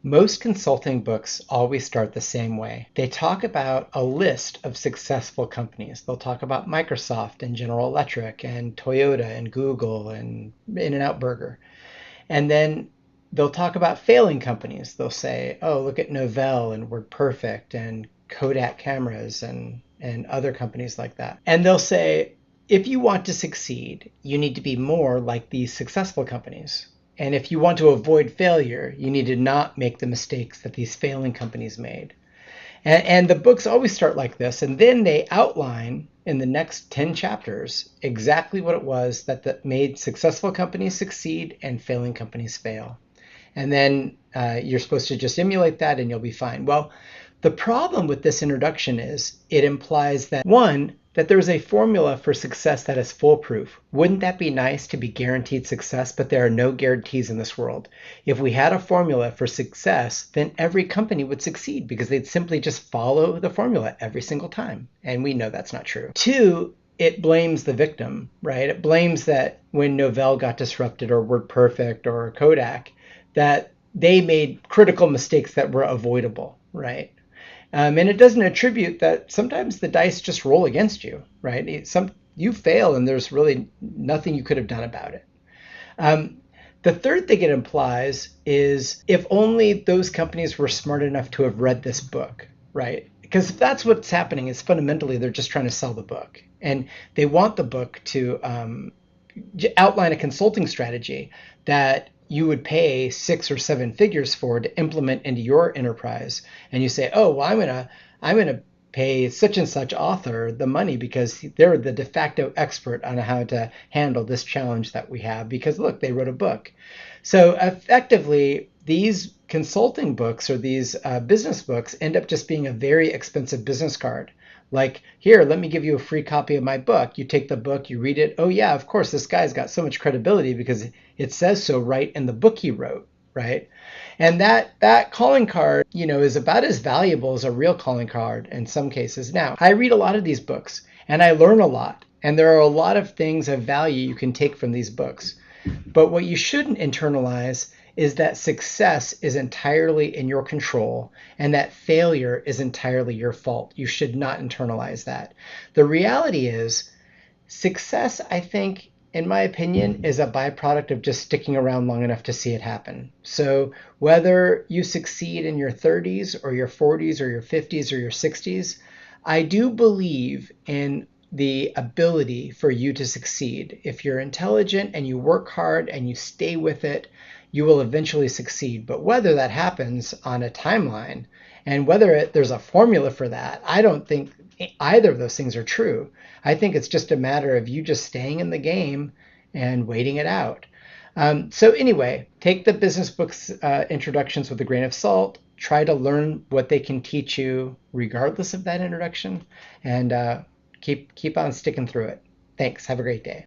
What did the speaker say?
Most consulting books always start the same way. They talk about a list of successful companies. They'll talk about Microsoft and General Electric and Toyota and Google and In-N-Out Burger. And then they'll talk about failing companies. They'll say, oh, look at Novell and WordPerfect and Kodak cameras and other companies like that. And they'll say, if you want to succeed, you need to be more like these successful companies. And if you want to avoid failure, you need to not make the mistakes that these failing companies made. And the books always start like this. And then they outline in the next 10 chapters exactly what it was that made successful companies succeed and failing companies fail. And then you're supposed to just emulate that and you'll be fine. Well, the problem with this introduction is it implies that, one, that there's a formula for success that is foolproof. Wouldn't that be nice to be guaranteed success? But there are no guarantees in this world. If we had a formula for success, then every company would succeed because they'd simply just follow the formula every single time. And we know that's not true. Two, it blames the victim, right? It blames that when Novell got disrupted or WordPerfect or Kodak, that they made critical mistakes that were avoidable, right? And it doesn't attribute that sometimes the dice just roll against you, right? You fail and there's really nothing you could have done about it. Um, the third thing it implies is if only those companies were smart enough to have read this book, right? Because if that's what's happening, is fundamentally they're just trying to sell the book. And they want the book to outline a consulting strategy that you would pay 6 or 7 figures for to implement into your enterprise. And you say, oh, well, I'm gonna pay such and such author the money because they're the de facto expert on how to handle this challenge that we have because look, they wrote a book. So effectively, these consulting books or these business books end up just being a very expensive business card. Like, here, let me give you a free copy of my book. You take the book, you read it. Oh, yeah, of course, this guy's got so much credibility because it says so right in the book he wrote, right? And that calling card, is about as valuable as a real calling card in some cases. Now, I read a lot of these books and I learn a lot. And there are a lot of things of value you can take from these books. But what you shouldn't internalize is that success is entirely in your control and that failure is entirely your fault. You should not internalize that. The reality is, success, I think, in my opinion, is a byproduct of just sticking around long enough to see it happen. So whether you succeed in your 30s or your 40s or your 50s or your 60s, I do believe in the ability for you to succeed. If you're intelligent and you work hard and you stay with it, you will eventually succeed. But whether that happens on a timeline and whether there's a formula for that, I don't think either of those things are true. I think it's just a matter of you just staying in the game and waiting it out. So anyway, take the business books introductions with a grain of salt. Try to learn what they can teach you regardless of that introduction, and keep on sticking through it. Thanks. Have a great day.